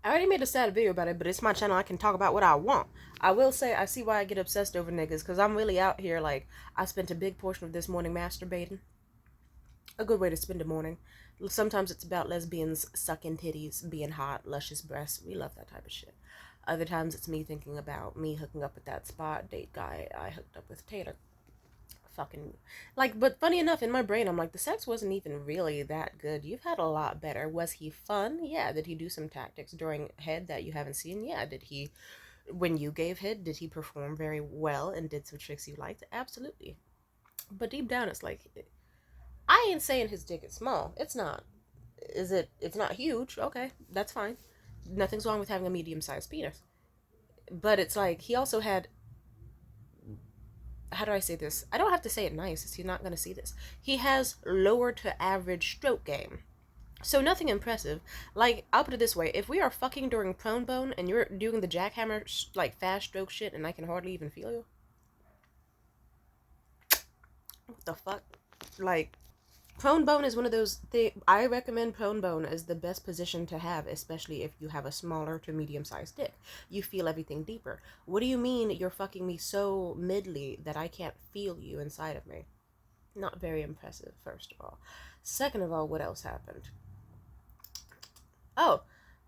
I already made a sad video about it, but it's my channel. I can talk about what I want. I will say I see why I get obsessed over niggas, because I'm really out here. Like, I spent a big portion of this morning masturbating. A good way to spend a morning. Sometimes it's about lesbians sucking titties, being hot, luscious breasts. We love that type of shit. Other times it's me thinking about me hooking up with that spot date guy I hooked up with, Taylor. Fucking, like, but funny enough, in my brain, I'm like, the sex wasn't even really that good. You've had a lot better. Was he fun? Yeah. Did he do some tactics during head that you haven't seen? Yeah. Did he, when you gave head, did he perform very well and did some tricks you liked? Absolutely. But deep down, it's like, I ain't saying his dick is small. It's not. Is it? It's not huge. Okay, that's fine. Nothing's wrong with having a medium-sized penis. But it's like he also had, how do I say this? I don't have to say it nice. He's not gonna see this. He has lower to average stroke game. So nothing impressive. Like, I'll put it this way: if we are fucking during prone bone and you're doing the jackhammer like fast stroke shit, and I can hardly even feel you, what the fuck? Like, prone bone is one of those things. I recommend prone bone as the best position to have, especially if you have a smaller to medium sized dick. You feel everything deeper. What do you mean you're fucking me so midly that I can't feel you inside of me? Not very impressive, first of all. Second of all, what else happened? Oh,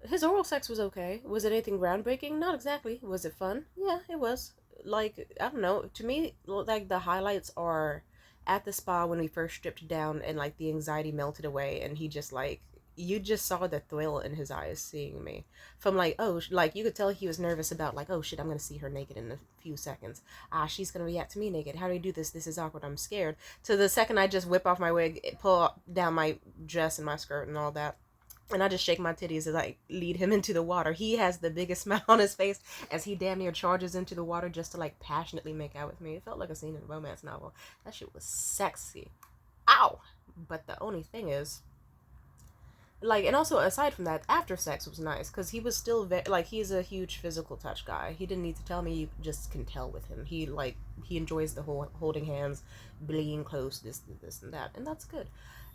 his oral sex was okay. Was it anything groundbreaking? Not exactly. Was it fun? Yeah, it was. Like, I don't know. To me, like, the highlights are at the spa when we first stripped down and, like, the anxiety melted away and he just, like, you just saw the thrill in his eyes seeing me. From, like, oh, like, you could tell he was nervous about, like, oh, shit, I'm gonna see her naked in a few seconds. Ah, she's gonna react to me naked. How do we do this? This is awkward. I'm scared. To the second I just whip off my wig, pull down my dress and my skirt and all that, and I just shake my titties as I lead him into the water. He has the biggest smile on his face as he damn near charges into the water just to, like, passionately make out with me. It felt like a scene in a romance novel. That shit was sexy. Ow! But the only thing is, like, and also aside from that, after sex was nice because he was still like, he's a huge physical touch guy. He didn't need to tell me. You just can tell with him. He, like, he enjoys the whole holding hands, being close, this and that, and that's good.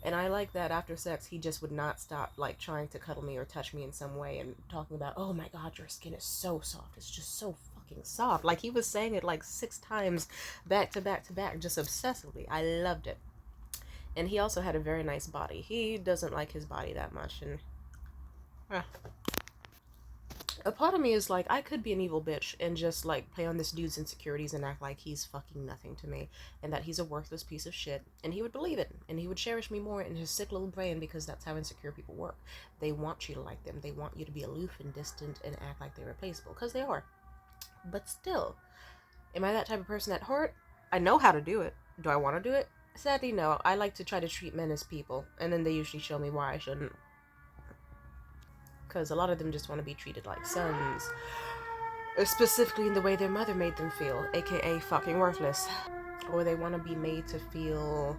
And I like that after sex he just would not stop, like, trying to cuddle me or touch me in some way and talking about, oh my god, your skin is so soft, it's just so fucking soft. Like, he was saying it like 6 times back to back to back, just obsessively. I loved it. And he also had a very nice body. He doesn't like his body that much, and uh, a part of me is like, I could be an evil bitch and just, like, play on this dude's insecurities and act like he's fucking nothing to me and that he's a worthless piece of shit, and he would believe it and he would cherish me more in his sick little brain, because that's how insecure people work. They want you to like them. They want you to be aloof and distant and act like they're replaceable, because they are. But still, am I that type of person at heart? I know how to do it. Do I want to do it? Sadly, no. I like to try to treat men as people, and then they usually show me why I shouldn't. Because a lot of them just want to be treated like sons, specifically in the way their mother made them feel, aka fucking worthless. Or they want to be made to feel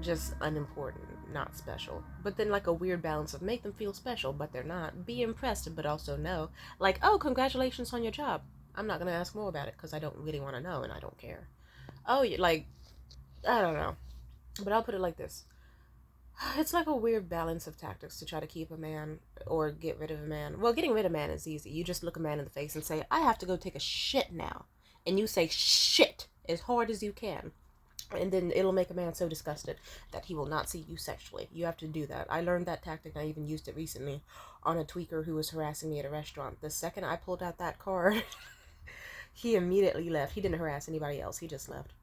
just unimportant, not special. But then, like, a weird balance of make them feel special, but they're not. Be impressed, but also no. Like, oh, congratulations on your job. I'm not going to ask more about it because I don't really want to know and I don't care. Oh, like, I don't know. But I'll put it like this. It's like a weird balance of tactics to try to keep a man or get rid of a man. Well, getting rid of a man is easy. You just look a man in the face and say, I have to go take a shit now. And you say shit as hard as you can. And then it'll make a man so disgusted that he will not see you sexually. You have to do that. I learned that tactic, and I even used it recently on a tweaker who was harassing me at a restaurant. The second I pulled out that card, he immediately left. He didn't harass anybody else. He just left.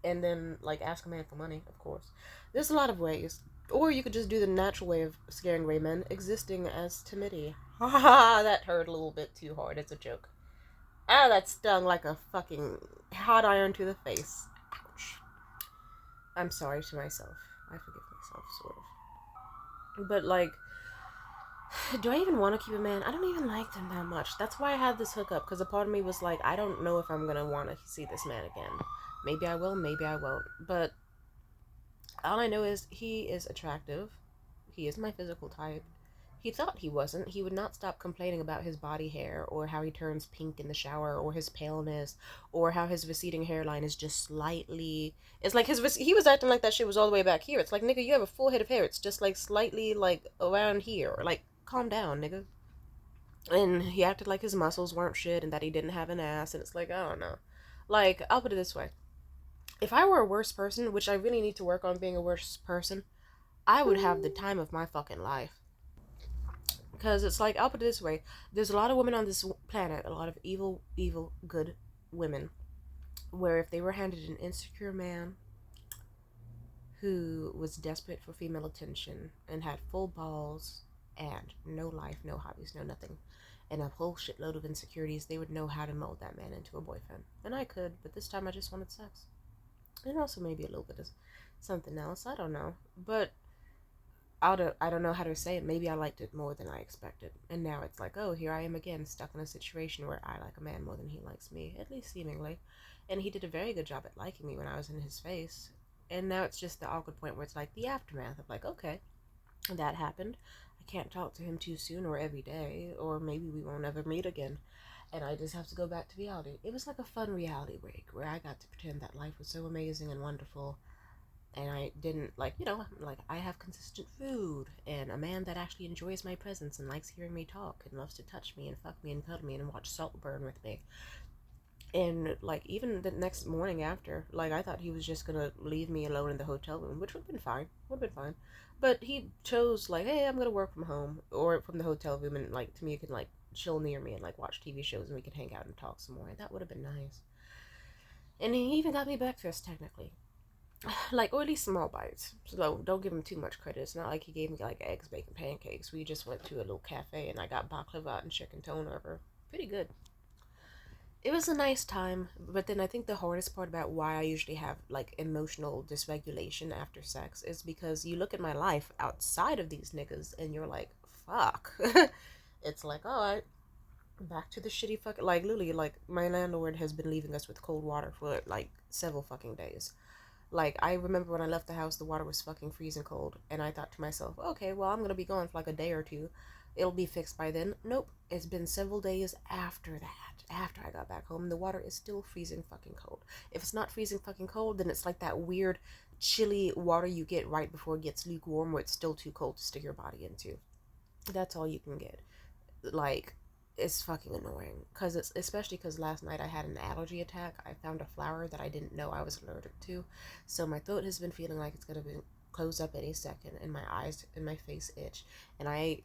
And then, like, ask a man for money, of course. There's a lot of ways. Or you could just do the natural way of scaring away men, existing as timidity. Ha ha ha, that hurt a little bit too hard. It's a joke. Ah, that stung like a fucking hot iron to the face. Ouch. I'm sorry to myself. I forgive myself, sort of. But, like, do I even want to keep a man? I don't even like them that much. That's why I had this hookup, because a part of me was like, I don't know if I'm going to want to see this man again. Maybe I will, maybe I won't. But all I know is he is attractive. He is my physical type. He thought he wasn't. He would not stop complaining about his body hair, or how he turns pink in the shower, or his paleness, or how his receding hairline is just slightly... It's like he was acting like that shit was all the way back here. It's like, nigga, you have a full head of hair. It's just, like, slightly, like, around here. Like, calm down, nigga. And he acted like his muscles weren't shit and that he didn't have an ass. And it's like, I don't know. Like, I'll put it this way. If I were a worse person, which I really need to work on being a worse person, I would have the time of my fucking life. Because it's like, I'll put it this way. There's a lot of women on this planet, a lot of evil, evil, good women, where if they were handed an insecure man who was desperate for female attention and had full balls and no life, no hobbies, no nothing, and a whole shitload of insecurities, they would know how to mold that man into a boyfriend. And I could, but this time I just wanted sex. And also maybe a little bit of something else. I don't know. But I don't know how to say it. Maybe I liked it more than I expected. And now it's like, oh, here I am again, stuck in a situation where I like a man more than he likes me, at least seemingly. And he did a very good job at liking me when I was in his face. And now it's just the awkward point where it's like the aftermath of like, okay, that happened. I can't talk to him too soon or every day, or maybe we won't ever meet again. And I just have to go back to reality. It was like a fun reality break where I got to pretend that life was so amazing and wonderful, and I didn't, like, like I have consistent food and a man that actually enjoys my presence and likes hearing me talk and loves to touch me and fuck me and cuddle me and watch salt burn with me. And like even the next morning after, like I thought he was just gonna leave me alone in the hotel room, which would have been fine. Would have been fine. But he chose like, hey, I'm gonna work from home or from the hotel room, and like to me you can like chill near me and like watch TV shows and we could hang out and talk some more. That would have been nice. And he even got me breakfast technically. Like, or at least small bites. So don't give him too much credit. It's not like he gave me like eggs, bacon, pancakes. We just went to a little cafe and I got baklava and chicken toner. Pretty good. It was a nice time, but then I think the hardest part about why I usually have like emotional dysregulation after sex is because you look at my life outside of these niggas and you're like, fuck. It's like, alright, back to the shitty fucking, like literally, like my landlord has been leaving us with cold water for like several fucking days. Like, I remember when I left the house, the water was fucking freezing cold, and I thought to myself, okay, well, I'm gonna be gone for like a day or two. It'll be fixed by then. Nope. It's been several days after that. After I got back home, the water is still freezing fucking cold. If it's not freezing fucking cold, then it's like that weird, chilly water you get right before it gets lukewarm, where it's still too cold to stick your body into. That's all you can get. Like, it's fucking annoying because it's especially because last night I had an allergy attack. I found a flower that I didn't know I was allergic to, so my throat has been feeling like it's gonna be close up any second, and my eyes and my face itch, and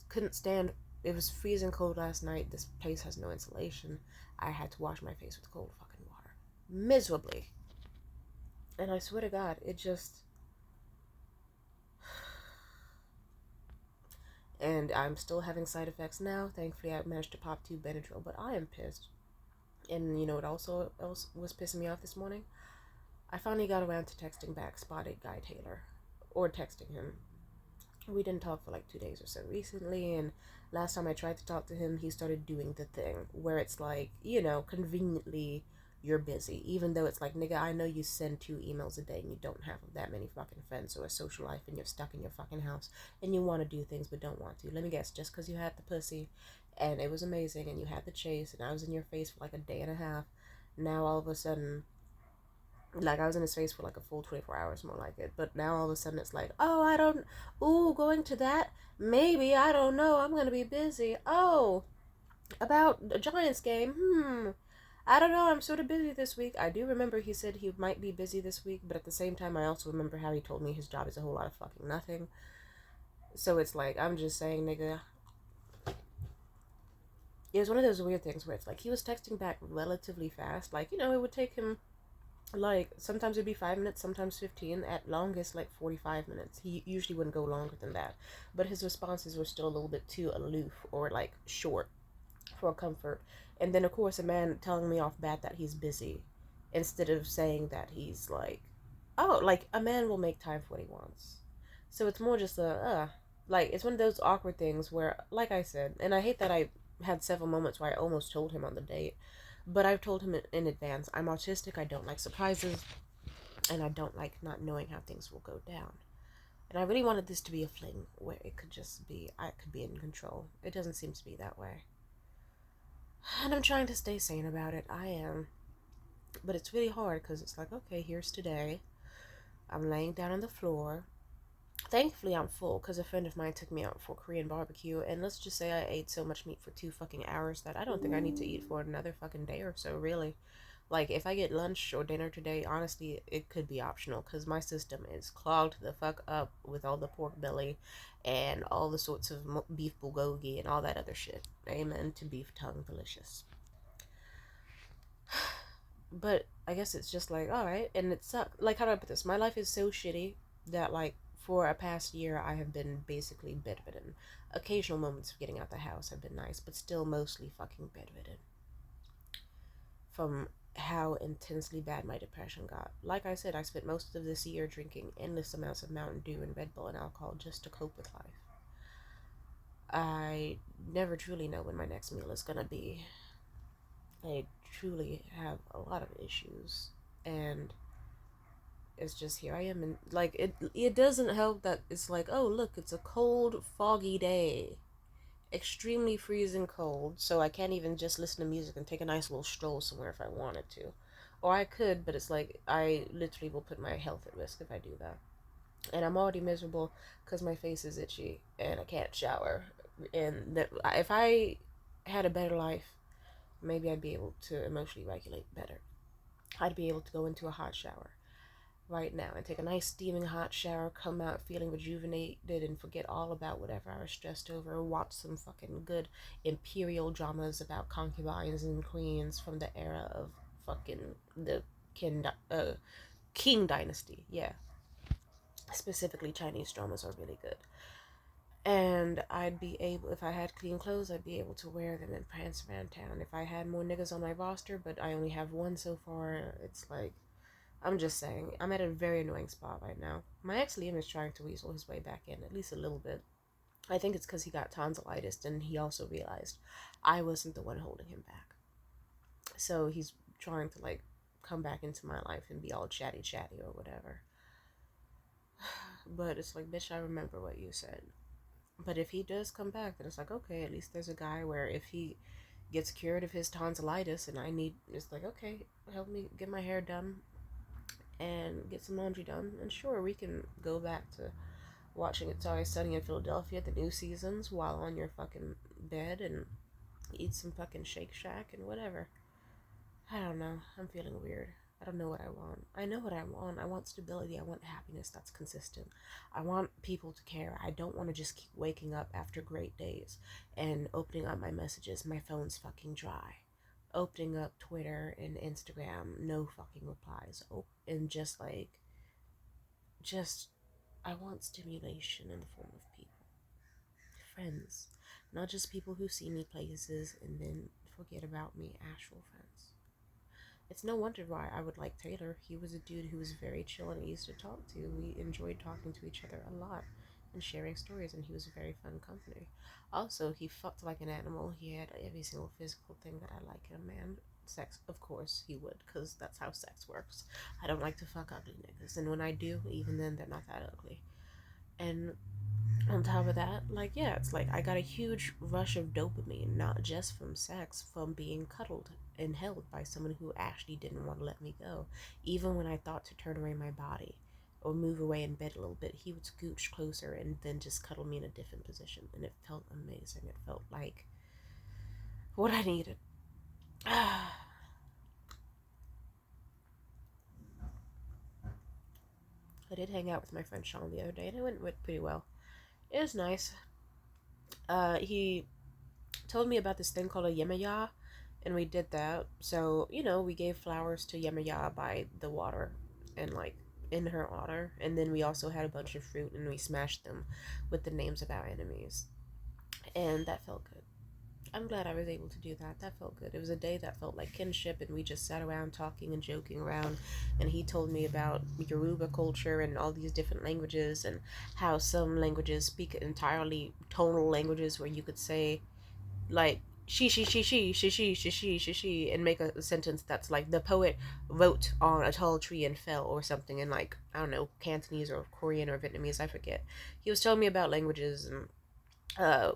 couldn't stand. It was freezing cold last night. This place has no insulation. I had to wash my face with cold fucking water miserably, and I swear to God, it just. And I'm still having side effects now. Thankfully, I managed to pop 2 Benadryl, but I am pissed. And you know what also else was pissing me off this morning? I finally got around to texting back Spotted Guy Taylor, or texting him. We didn't talk for like 2 days or so recently, and last time I tried to talk to him, he started doing the thing where it's like, conveniently you're busy, even though it's like, nigga, I know you send 2 emails a day and you don't have that many fucking friends or a social life and you're stuck in your fucking house and you want to do things but don't want to. Let me guess, just because you had the pussy and it was amazing and you had the chase and I was in your face for like a day and a half, now all of a sudden, like I was in his face for like a full 24 hours, more like it, but now all of a sudden it's like, oh, I don't, ooh, going to that, maybe, I don't know, I'm gonna be busy, oh, about a Giants game, I don't know, I'm sort of busy this week. I do remember he said he might be busy this week, but at the same time I also remember how he told me his job is a whole lot of fucking nothing. So it's like, I'm just saying, nigga, it was one of those weird things where it's like he was texting back relatively fast, like, it would take him like sometimes it'd be 5 minutes, sometimes 15, at longest like 45 minutes. He usually wouldn't go longer than that, but his responses were still a little bit too aloof or like short for comfort. And then of course a man telling me off bat that he's busy instead of saying that he's like, oh, like a man will make time for what he wants. So it's more just like it's one of those awkward things where, like I said, and I hate that I had several moments where I almost told him on the date, but I've told him in advance, I'm autistic, I don't like surprises, and I don't like not knowing how things will go down. And I really wanted this to be a fling where it could just be, I could be in control. It doesn't seem to be that way. And I'm trying to stay sane about it. I am. But it's really hard because it's like, okay, here's today. I'm laying down on the floor. Thankfully, I'm full because a friend of mine took me out for Korean barbecue, and let's just say I ate so much meat for 2 fucking hours that I don't think I need to eat for another fucking day or so, really. Like, if I get lunch or dinner today, honestly, it could be optional because my system is clogged the fuck up with all the pork belly and all the sorts of beef bulgogi and all that other shit. Amen to beef tongue, delicious. But I guess it's just like, alright, and it sucks. Like, how do I put this? My life is so shitty that, like, for a past year, I have been basically bedridden. Occasional moments of getting out the house have been nice, but still mostly fucking bedridden. From how intensely bad my depression got. Like I said, I spent most of this year drinking endless amounts of Mountain Dew and Red Bull and alcohol just to cope with life. I never truly know when my next meal is gonna be. I truly have a lot of issues, and it's just here I am, and like it doesn't help that it's like, oh look, it's a cold, foggy day, extremely freezing cold, so I can't even just listen to music and take a nice little stroll somewhere if I wanted to. Or I could, but it's like I literally will put my health at risk if I do that. And I'm already miserable because my face is itchy and I can't shower. And that, if I had a better life, maybe I'd be able to emotionally regulate better. I'd be able to go into a hot shower right now and take a nice steaming hot shower, come out feeling rejuvenated, and forget all about whatever I was stressed over. Watch some fucking good imperial dramas about concubines and queens from the era of fucking the King Dynasty. Yeah, specifically Chinese dramas are really good. And I'd be able, if I had clean clothes, I'd be able to wear them and prance around town. If I had more niggas on my roster, but I only have one so far, it's like, I'm just saying, I'm at a very annoying spot right now. My ex Liam is trying to weasel his way back in, at least a little bit. I think it's because he got tonsillitis, and he also realized I wasn't the one holding him back. So he's trying to, like, come back into my life and be all chatty chatty or whatever. But it's like, bitch, I remember what you said. But if he does come back, then it's like, okay, at least there's a guy where if he gets cured of his tonsillitis and I need, it's like, okay, help me get my hair done and get some laundry done, and sure, we can go back to watching It's Always Sunny in Philadelphia, the new seasons, while on your fucking bed and eat some fucking Shake Shack and whatever. I don't know. I'm feeling weird. I don't know what I want. I know what I want. I want stability. I want happiness that's consistent. I want people to care. I don't want to just keep waking up after great days and opening up my messages. My phone's fucking dry. Opening up Twitter and Instagram, no fucking replies. And just like, just, I want stimulation in the form of people. Friends. Not just people who see me places and then forget about me, actual friends. It's no wonder why I would like Taylor. He was a dude who was very chill and easy to talk to. We enjoyed talking to each other a lot and sharing stories, and he was a very fun company. Also, he fucked like an animal. He had every single physical thing that I like in a man. Sex, of course, he would, because that's how sex works. I don't like to fuck ugly niggas, and when I do, even then, they're not that ugly. And on top of that, like, yeah, it's like I got a huge rush of dopamine, not just from sex, from being cuddled and held by someone who actually didn't want to let me go. Even when I thought to turn away my body or move away in bed a little bit, he would scooch closer and then just cuddle me in a different position. And it felt amazing. It felt like what I needed. I did hang out with my friend Sean the other day, and it went pretty well. It was nice. He told me about this thing called a yemaya, and we did that. So, we gave flowers to Yemaya by the water and like in her honor, and then we also had a bunch of fruit and we smashed them with the names of our enemies, and that felt good. I'm glad I was able to do that. That felt good. It was a day that felt like kinship, and we just sat around talking and joking around. And he told me about Yoruba culture and all these different languages, and how some languages speak entirely tonal languages where you could say, like, she, and make a sentence that's like the poet wrote on a tall tree and fell or something in, like, I don't know, Cantonese or Korean or Vietnamese, I forget. He was telling me about languages and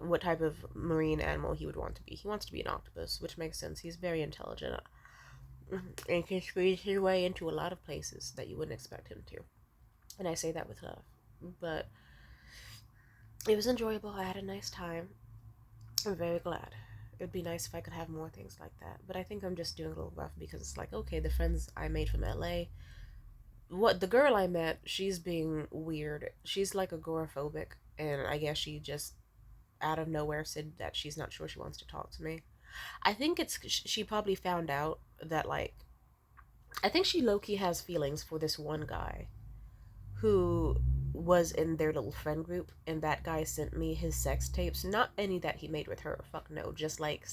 what type of marine animal he would want to be. He wants to be an octopus, which makes sense. He's very intelligent and can squeeze his way into a lot of places that you wouldn't expect him to. And I say that with love. But It was enjoyable. I had a nice time. I'm very glad. It would be nice if I could have more things like that. But I think I'm just doing a little rough because it's like, okay, the friends I made from LA. What the girl I met, she's being weird. She's like agoraphobic, and I guess she just out of nowhere said that she's not sure she wants to talk to me. I think it's she probably found out that like I think she low key has feelings for this one guy who was in their little friend group, and that guy sent me his sex tapes. Not any that he made with her. Fuck no. Just like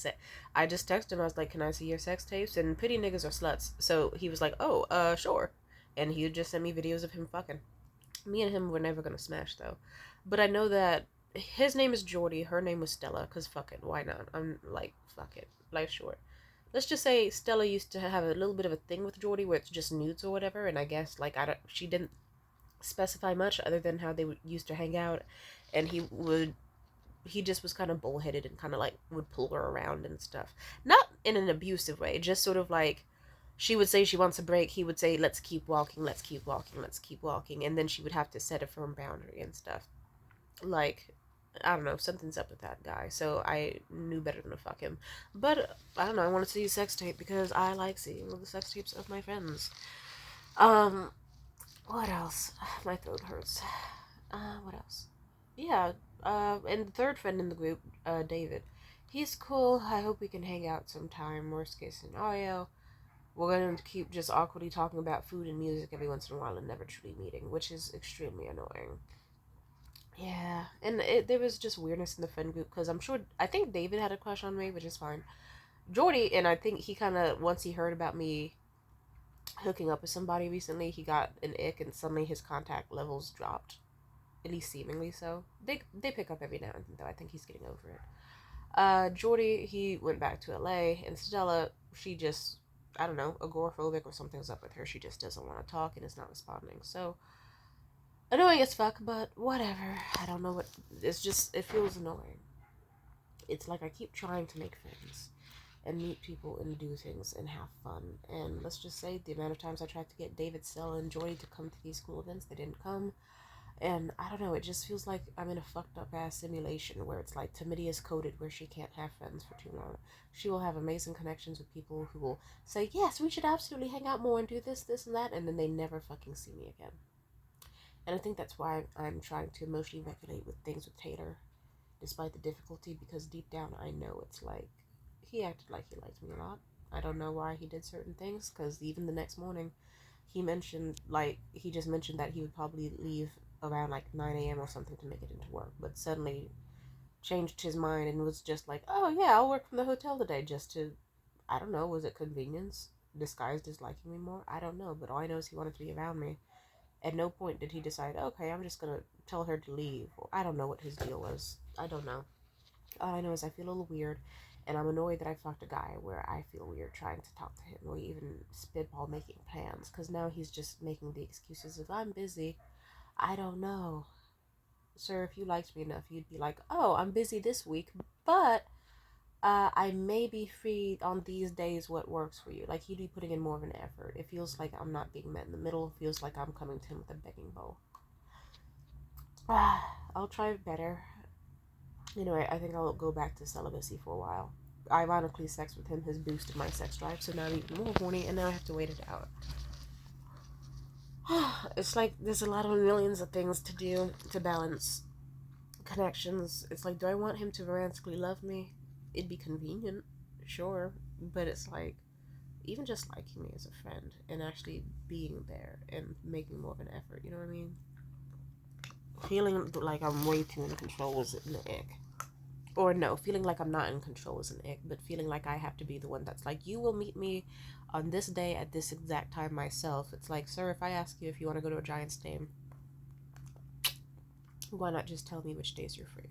I just texted him. I was like, "Can I see your sex tapes?" And pretty niggas are sluts. So he was like, "Oh, sure." And he just sent me videos of him fucking. Me and him were never gonna smash though. But I know that his name is Jordy. Her name was Stella. Cause fuck it, why not? I'm like, fuck it. Life short. Let's just say Stella used to have a little bit of a thing with Jordy where it's just nudes or whatever, and I guess like I don't, she didn't specify much other than how they used to hang out, and he just was kind of bullheaded and kind of like would pull her around and stuff, not in an abusive way, just sort of like she would say she wants a break, he would say let's keep walking, let's keep walking, let's keep walking, and then she would have to set a firm boundary and stuff. Like, I don't know, something's up with that guy, so I knew better than to fuck him. But I don't know, I wanted to see a sex tape because I like seeing the sex tapes of my friends. um what else? My throat hurts. What else? Yeah, and the third friend in the group, David. He's cool. I hope we can hang out sometime. Worst case scenario, we're going to keep just awkwardly talking about food and music every once in a while and never truly meeting, which is extremely annoying. Yeah, and there was just weirdness in the friend group because I think David had a crush on me, which is fine. Jordy, and I think he kind of, once he heard about me hooking up with somebody recently, he got an ick and suddenly his contact levels dropped, at least seemingly so. They pick up every now and then, though. I think he's getting over it. Jordy, he went back to LA, and Stella, she just, I don't know, agoraphobic or something's up with her. She just doesn't want to talk and is not responding. So annoying as fuck, but whatever. I don't know what. It's just it feels annoying. It's like I keep trying to make friends and meet people and do things and have fun. And let's just say the amount of times I tried to get David, Stella, and Joy to come to these school events, they didn't come. And I don't know, it just feels like I'm in a fucked up ass simulation where it's like Tamidia is coded where she can't have friends for too long. She will have amazing connections with people who will say, yes, we should absolutely hang out more and do this, this, and that, and then they never fucking see me again. And I think that's why I'm trying to emotionally regulate with things with Taylor, despite the difficulty, because deep down I know it's like, he acted like he liked me a lot. I don't know why he did certain things, because even the next morning, he just mentioned that he would probably leave around like 9 a.m. or something to make it into work, but suddenly changed his mind and was just like, oh yeah, I'll work from the hotel today just to, I don't know, was it convenience disguised as liking me more? I don't know, but all I know is he wanted to be around me. At no point did he decide, okay, I'm just gonna tell her to leave. I don't know what his deal was. I don't know. All I know is I feel a little weird, and I'm annoyed that I fucked a guy where I feel weird trying to talk to him or even spitball making plans, because now he's just making the excuses of, I'm busy. I don't know. Sir, if you liked me enough, you'd be like, oh, I'm busy this week, but I may be free on these days. What works for you? Like, you'd be putting in more of an effort. It feels like I'm not being met in the middle. It feels like I'm coming to him with a begging bowl. I'll try better. Anyway, I think I'll go back to celibacy for a while. Ironically, sex with him has boosted my sex drive, so now I'm even more horny, and now I have to wait it out. It's like there's a lot of millions of things to do to balance connections. It's like, do I want him to romantically love me? It'd be convenient, sure, but it's like, even just liking me as a friend and actually being there and making more of an effort, you know what I mean? Feeling like I'm way too in control is an ick. Or no, feeling like I'm not in control is an ick, but feeling like I have to be the one that's like, you will meet me on this day at this exact time myself. It's like, sir, if I ask you if you want to go to a Giants game, why not just tell me which days you're free?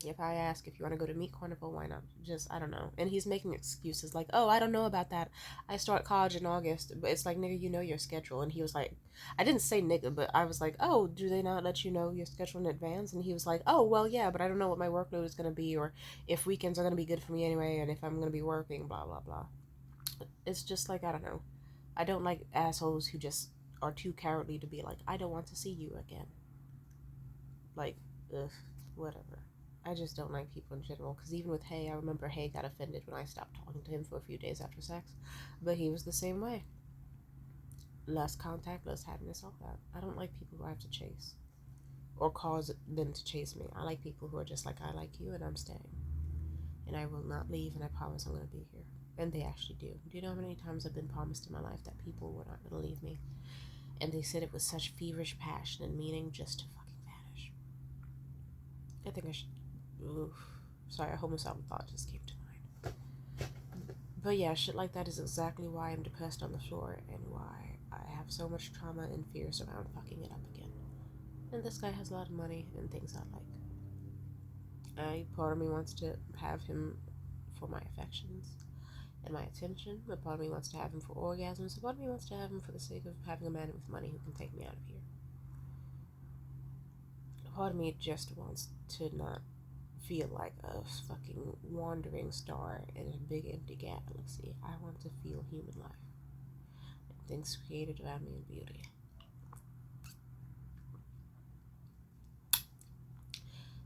If I ask if you want to go to Meat Carnival, why not? Just, I don't know. And he's making excuses like, oh, I don't know about that. I start college in August. But it's like, nigga, you know your schedule. And he was like, I didn't say nigga, but I was like, oh, do they not let you know your schedule in advance? And he was like, oh, well, yeah, but I don't know what my workload is going to be, or if weekends are going to be good for me anyway, and if I'm going to be working, blah, blah, blah. It's just like, I don't know. I don't like assholes who just are too cowardly to be like, I don't want to see you again. Like, ugh. whatever. I just don't like people in general, because even with Hay, I remember Hay got offended when I stopped talking to him for a few days after sex, but he was the same way. Less contact, less happiness, all that. I don't like people who I have to chase or cause them to chase me. I like people who are just like, I like you and I'm staying. And I will not leave, and I promise I'm going to be here. And they actually do. Do you know how many times I've been promised in my life that people were not going to leave me? And they said it with such feverish passion and meaning just to fucking vanish. I think I should. Oof. Sorry, a homicidal thought just came to mind. But yeah, shit like that is exactly why I'm depressed on the floor and why I have so much trauma and fears around fucking it up again. And this guy has a lot of money and things I like. Part of me wants to have him for my affections and my attention. A part of me wants to have him for orgasms. A part of me wants to have him for the sake of having a man with money who can take me out of here. A part of me just wants to not feel like a fucking wandering star in a big empty galaxy. I want to feel human life and things created around me in beauty.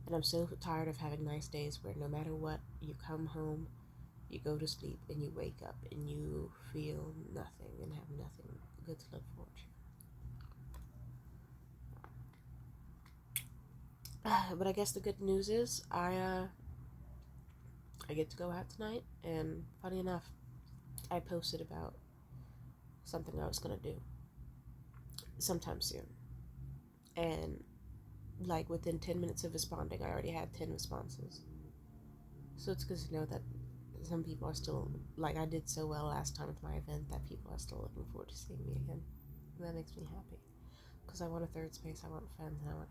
And I'm so tired of having nice days where no matter what, you come home, you go to sleep, and you wake up and you feel nothing and have nothing good to look forward to. But I guess the good news is I get to go out tonight, and funny enough, I posted about something I was gonna do sometime soon, and like within 10 minutes of responding, I already had 10 responses. So it's good to know that some people are still, like I did so well last time with my event, that people are still looking forward to seeing me again. And that makes me happy, because I want a third space, I want friends, and I want